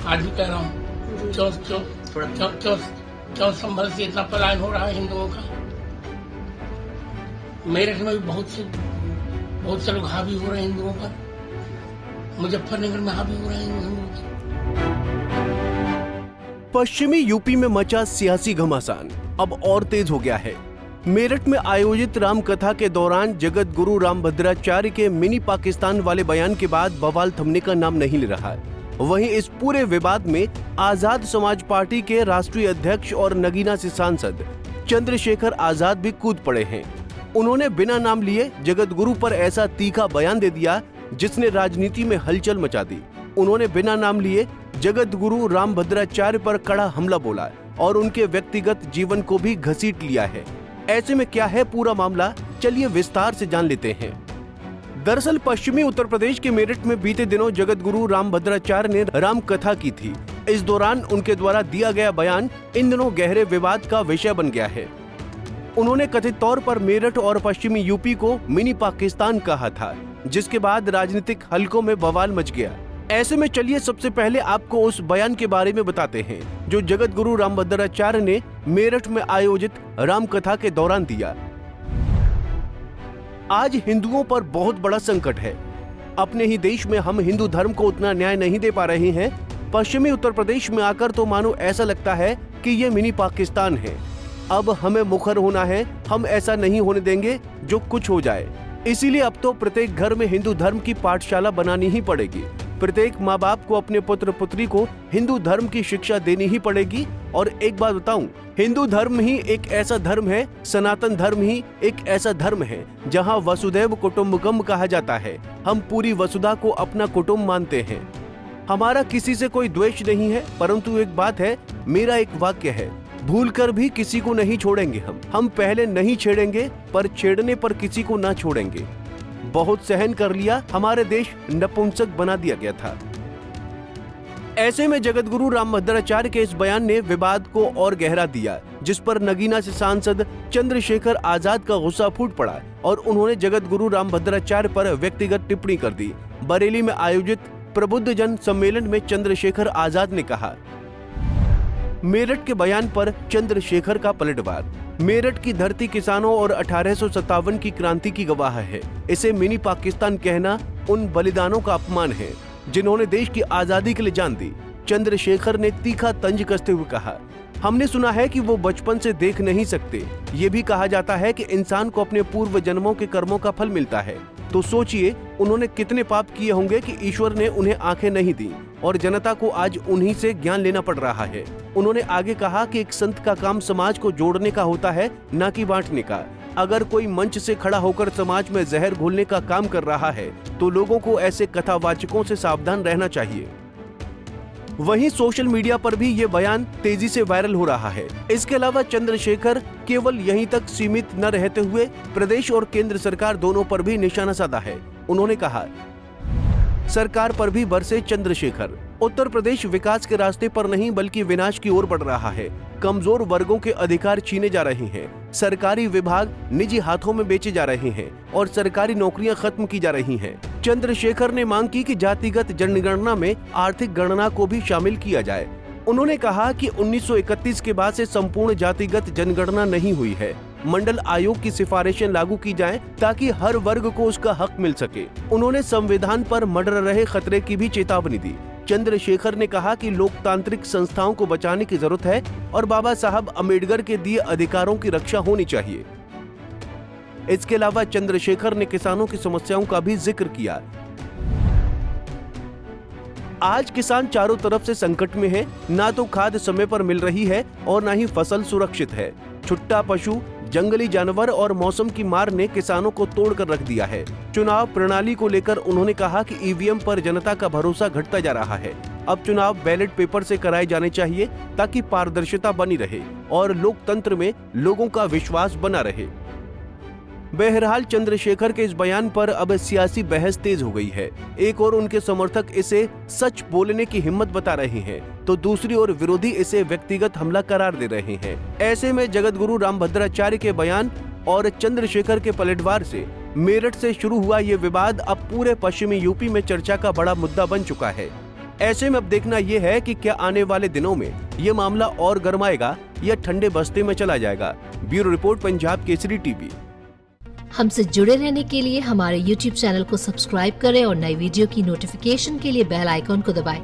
आज भी कह रहा हूँ, क्यों संभल से इतना पलायन हो रहा है हिंदुओं का। मेरठ में भी बहुत से लोग हावी हो रहे हैं हिंदुओं पर, मुजफ्फरनगर में हावी हो रहे हैं हिंदुओं पर। पश्चिमी यूपी में मचा सियासी घमासान अब और तेज हो गया है। मेरठ में आयोजित राम कथा के दौरान जगत गुरु रामभद्राचार्य के मिनी पाकिस्तान वाले बयान के बाद बवाल थमने का नाम नहीं ले रहा। वहीं इस पूरे विवाद में आजाद समाज पार्टी के राष्ट्रीय अध्यक्ष और नगीना से सांसद चंद्रशेखर आजाद भी कूद पड़े हैं। उन्होंने बिना नाम लिए जगत गुरु पर ऐसा तीखा बयान दे दिया जिसने राजनीति में हलचल मचा दी। उन्होंने बिना नाम लिए जगत गुरु रामभद्राचार्य पर कड़ा हमला बोला और उनके व्यक्तिगत जीवन को भी घसीट लिया है। ऐसे में क्या है पूरा मामला, चलिए विस्तार से जान लेते हैं। दरअसल पश्चिमी उत्तर प्रदेश के मेरठ में बीते दिनों जगत गुरु रामभद्राचार्य ने राम कथा की थी। इस दौरान उनके द्वारा दिया गया बयान इन दिनों गहरे विवाद का विषय बन गया है। उन्होंने कथित तौर पर मेरठ और पश्चिमी यूपी को मिनी पाकिस्तान कहा था, जिसके बाद राजनीतिक हलकों में बवाल मच गया। ऐसे में चलिए सबसे पहले आपको उस बयान के बारे में बताते हैं जो जगत गुरु रामभद्राचार्य ने मेरठ में आयोजित राम कथा के दौरान दिया। आज हिंदुओं पर बहुत बड़ा संकट है। अपने ही देश में हम हिंदू धर्म को उतना न्याय नहीं दे पा रहे हैं। पश्चिमी उत्तर प्रदेश में आकर तो मानो ऐसा लगता है कि ये मिनी पाकिस्तान है। अब हमें मुखर होना है, हम ऐसा नहीं होने देंगे जो कुछ हो जाए। इसीलिए अब तो प्रत्येक घर में हिंदू धर्म की पाठशाला बनानी ही पड़ेगी। प्रत्येक माँ बाप को अपने पुत्र पुत्री को हिंदू धर्म की शिक्षा देनी ही पड़ेगी। और एक बात बताऊं, हिंदू धर्म ही एक ऐसा धर्म है, सनातन धर्म ही एक ऐसा धर्म है जहां वसुधैव कुटुंबकम कहा जाता है। हम पूरी वसुधा को अपना कुटुंब मानते हैं। हमारा किसी से कोई द्वेष नहीं है, परंतु एक बात है, मेरा एक वाक्य है, भूलकर भी किसी को नहीं छोड़ेंगे। हम पहले नहीं छेड़ेंगे, पर छेड़ने पर किसी को ना छोड़ेंगे। बहुत सहन कर लिया, हमारे देश नपुंसक बना दिया गया था। ऐसे में जगत गुरु रामभद्राचार्य के इस बयान ने विवाद को और गहरा दिया, जिस पर नगीना से सांसद चंद्रशेखर आजाद का गुस्सा फूट पड़ा और उन्होंने जगत गुरु रामभद्राचार्य पर व्यक्तिगत टिप्पणी कर दी। बरेली में आयोजित प्रबुद्ध जन सम्मेलन में चंद्रशेखर आजाद ने कहा, मेरठ के बयान पर चंद्रशेखर का पलटवार। मेरठ की धरती किसानों और 1857 की क्रांति की गवाह है। इसे मिनी पाकिस्तान कहना उन बलिदानों का अपमान है जिन्होंने देश की आजादी के लिए जान दी। चंद्रशेखर ने तीखा तंज कसते हुए कहा, हमने सुना है कि वो बचपन से देख नहीं सकते। ये भी कहा जाता है कि इंसान को अपने पूर्व जन्मों के कर्मों का फल मिलता है। तो सोचिए उन्होंने कितने पाप किए होंगे कि ईश्वर ने उन्हें आंखें नहीं दी और जनता को आज उन्हीं से ज्ञान लेना पड़ रहा है। उन्होंने आगे कहा कि एक संत का काम समाज को जोड़ने का होता है, न कि बांटने का। अगर कोई मंच से खड़ा होकर समाज में जहर घोलने का काम कर रहा है तो लोगों को ऐसे कथावाचकों से सावधान रहना चाहिए। वहीं सोशल मीडिया पर भी ये बयान तेजी से वायरल हो रहा है। इसके अलावा चंद्रशेखर केवल यहीं तक सीमित न रहते हुए प्रदेश और केंद्र सरकार दोनों पर भी निशाना साधा है। उन्होंने कहा, सरकार पर भी बरसे चंद्रशेखर। उत्तर प्रदेश विकास के रास्ते पर नहीं बल्कि विनाश की ओर बढ़ रहा है। कमजोर वर्गों के अधिकार छीने जा रहे हैं। सरकारी विभाग निजी हाथों में बेचे जा रहे हैं और सरकारी नौकरियां खत्म की जा रही हैं। चंद्रशेखर ने मांग की कि जातिगत जनगणना में आर्थिक गणना को भी शामिल किया जाए। उन्होंने कहा कि 1931 के बाद से संपूर्ण जातिगत जनगणना नहीं हुई है। मंडल आयोग की सिफारिशें लागू की जाएं ताकि हर वर्ग को उसका हक मिल सके। उन्होंने संविधान पर मंडर रहे खतरे की भी चेतावनी दी। चंद्रशेखर ने कहा कि लोकतांत्रिक संस्थाओं को बचाने की जरूरत है और बाबा साहब अम्बेडकर के दिए अधिकारों की रक्षा होनी चाहिए। इसके अलावा चंद्रशेखर ने किसानों की समस्याओं का भी जिक्र किया। आज किसान चारों तरफ से संकट में है। ना तो खाद समय पर मिल रही है और ना ही फसल सुरक्षित है। छुट्टा पशु, जंगली जानवर और मौसम की मार ने किसानों को तोड़कर रख दिया है। चुनाव प्रणाली को लेकर उन्होंने कहा कि ईवीएम पर जनता का भरोसा घटता जा रहा है। अब चुनाव बैलेट पेपर से कराए जाने चाहिए ताकि पारदर्शिता बनी रहे और लोकतंत्र में लोगों का विश्वास बना रहे। बहरहाल चंद्रशेखर के इस बयान पर अब सियासी बहस तेज हो गई है। एक ओर उनके समर्थक इसे सच बोलने की हिम्मत बता रहे हैं तो दूसरी ओर विरोधी इसे व्यक्तिगत हमला करार दे रहे हैं। ऐसे में जगत गुरु रामभद्राचार्य के बयान और चंद्रशेखर के पलटवार से मेरठ से शुरू हुआ ये विवाद अब पूरे पश्चिमी यूपी में चर्चा का बड़ा मुद्दा बन चुका है। ऐसे में अब देखना ये है कि क्या आने वाले दिनों में ये मामला और गर्माएगा या ठंडे बस्ते में चला जाएगा। Bureau report, Punjab Kesari TV. हमसे जुड़े रहने के लिए हमारे YouTube चैनल को सब्सक्राइब करें और नई वीडियो की नोटिफिकेशन के लिए बेल आइकॉन को दबाएं।